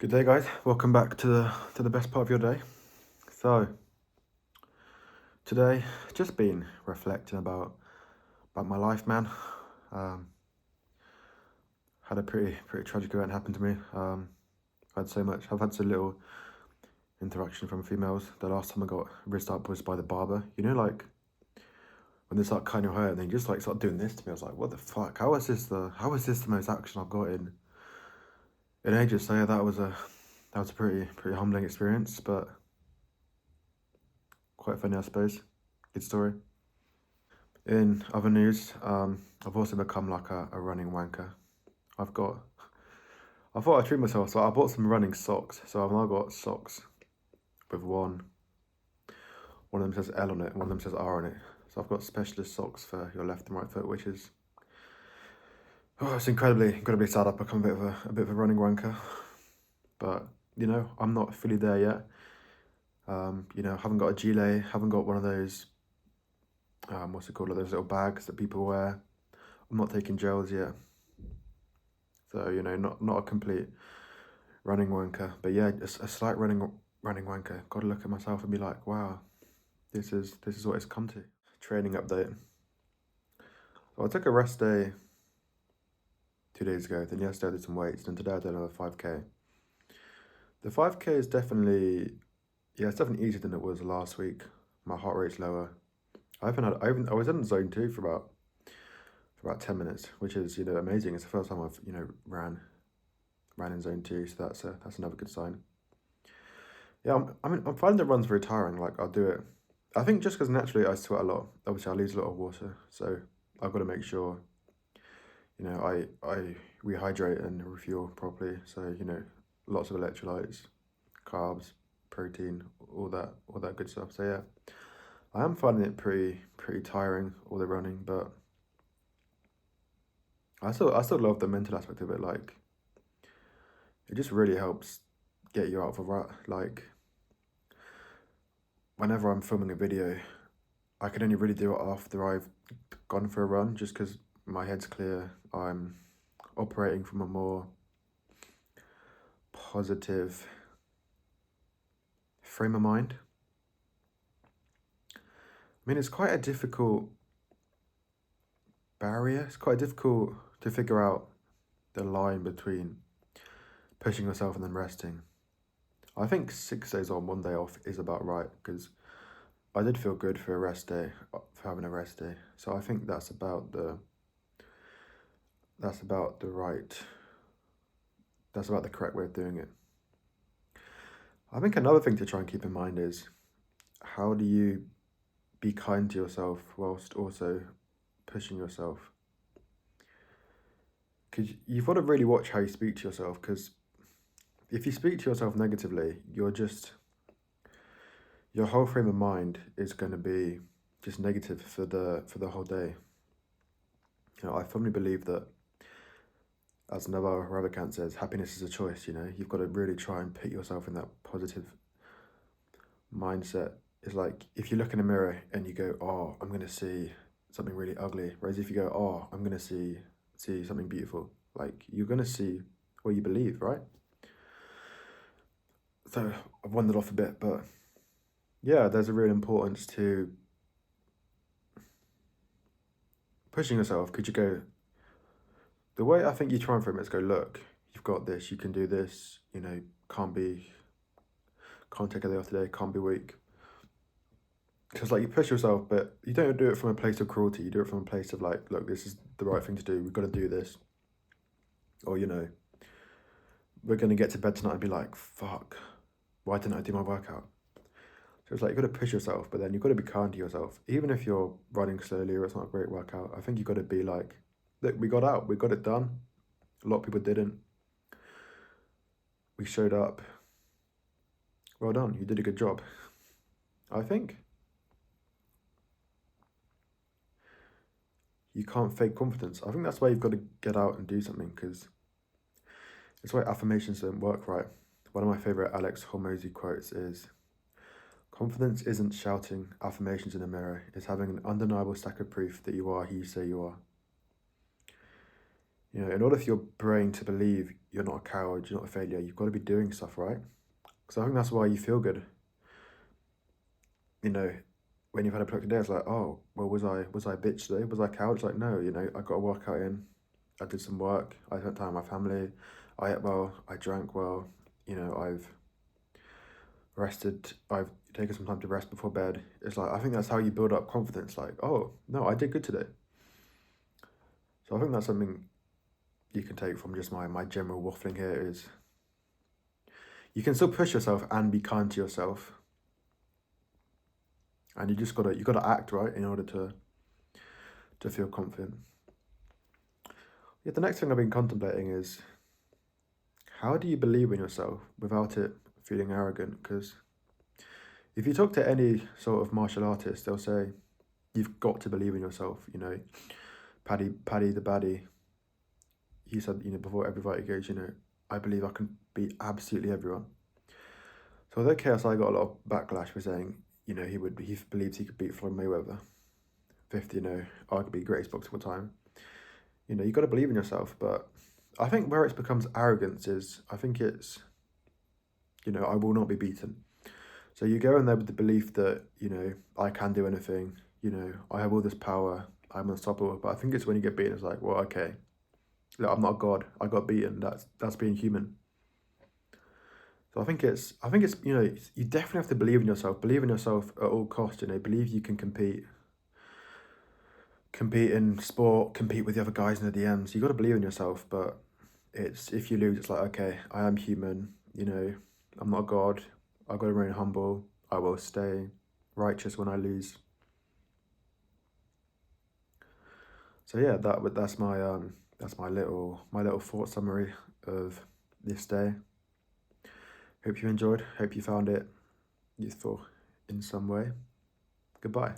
Good day, guys. Welcome back to the best part of your day. So today, just been reflecting about my life, man. Um, had a pretty tragic event happen to me. I've had so little interaction from females. The last time I got rizzed up was by the barber. You know, like when they start cutting your hair and they just like start doing this to me. I was like, what the fuck? How is this the most action I've got in ages? So yeah, that was a pretty humbling experience, but quite funny, I suppose. Good story. In other news, I've also become like a running wanker. I've got, I thought I'd treat myself, so I bought some running socks. So I've now got socks with one of them says L on it, and one of them says R on it. So I've got specialist socks for your left and right foot, which is, it's incredibly sad. I've become a bit of a running wanker, but you know, I'm not fully there yet. You know, haven't got a gilet, haven't got one of those, what's it called, those little bags that people wear. I'm not taking gels yet. So, you know, not a complete running wanker, but yeah, just a slight running wanker. Got to look at myself and be like, wow, this is what it's come to. Training update. So I took a rest day 2 days ago. Then yesterday I did some weights, and today I did another 5K. The 5K is definitely, yeah, it's definitely easier than it was last week. My heart rate's lower. I was in zone 2 for about 10 minutes, which is, you know, amazing. It's the first time I've, you know, ran in zone 2, so that's another good sign. Yeah, I'm finding the runs very tiring. Like, I'll do it. I think just because naturally I sweat a lot. Obviously, I lose a lot of water, so I've got to make sure, you know, I rehydrate and refuel properly. So, you know, lots of electrolytes, carbs, protein, all that good stuff. So yeah, I am finding it pretty tiring, all the running, but I still love the mental aspect of it. Like, it just really helps get you out of a rut. Like, whenever I'm filming a video, I can only really do it after I've gone for a run, just because my head's clear. I'm operating from a more positive frame of mind. I mean, it's quite a difficult barrier. It's quite difficult to figure out the line between pushing yourself and then resting. I think 6 days on, 1 day off is about right, because I did feel good for a rest day, for having a rest day. So I think that's about the correct way of doing it. I think another thing to try and keep in mind is, how do you be kind to yourself whilst also pushing yourself? Because you've got to really watch how you speak to yourself, because if you speak to yourself negatively, your whole frame of mind is going to be just negative for the whole day. You know, I firmly believe that, as Naval Ravikant says, happiness is a choice. You know, you've got to really try and put yourself in that positive mindset. It's like, if you look in a mirror and you go, oh, I'm going to see something really ugly. Whereas if you go, oh, I'm going to see something beautiful, like, you're going to see what you believe, right? So I've wandered off a bit, but yeah, there's a real importance to pushing yourself. Could you go, the way I think you try and frame it is go, look, you've got this, you can do this, you know, can't take a day off today, can't be weak. Because, like, you push yourself, but you don't do it from a place of cruelty. You do it from a place of, like, look, this is the right thing to do. We've got to do this. Or, you know, we're going to get to bed tonight and be like, fuck, why didn't I do my workout? So it's like, you've got to push yourself, but then you've got to be kind to yourself. Even if you're running slowly or it's not a great workout, I think you've got to be like, look, we got out, we got it done. A lot of people didn't. We showed up. Well done, you did a good job. I think you can't fake confidence. I think that's why you've got to get out and do something, because it's why affirmations don't work right. One of my favorite Alex Hormozy quotes is, confidence isn't shouting affirmations in a mirror, it's having an undeniable stack of proof that you are who you say you are. You know, in order for your brain to believe you're not a coward, you're not a failure. You've got to be doing stuff, right? So I think that's why you feel good. You know, when you've had a productive day, it's like, oh, well, was I a bitch today? Was I a coward? It's like, no, I got a workout in. I did some work. I spent time with my family. I ate well. I drank well. I've rested. I've taken some time to rest before bed. It's like, I think that's how you build up confidence. Like, oh, no, I did good today. So I think that's something you can take from just my general waffling here is you can still push yourself and be kind to yourself. And you gotta act, right, in order to feel confident. Yeah, the next thing I've been contemplating is how do you believe in yourself without it feeling arrogant? Because if you talk to any sort of martial artist, they'll say you've got to believe in yourself. Paddy the baddie, he said, before every fight he goes, I believe I can beat absolutely everyone. So although KSI got a lot of backlash for saying, he believes he could beat Floyd Mayweather, 50, arguably the greatest boxer of all time. You got to believe in yourself, but I think where it becomes arrogance is, I think it's, I will not be beaten. So you go in there with the belief that, I can do anything, I have all this power, I'm unstoppable. But I think it's when you get beaten, it's like, well, okay, look, I'm not a god, I got beaten, that's being human. So I think it's, you definitely have to believe in yourself at all costs, believe you can compete in sport, compete with the other guys in the DMs. You got to believe in yourself, but it's, if you lose, it's like, okay, I am human, I'm not a god, I've got to remain humble, I will stay righteous when I lose. So yeah, that's my little thought summary of this day. Hope you enjoyed, hope you found it useful in some way. Goodbye.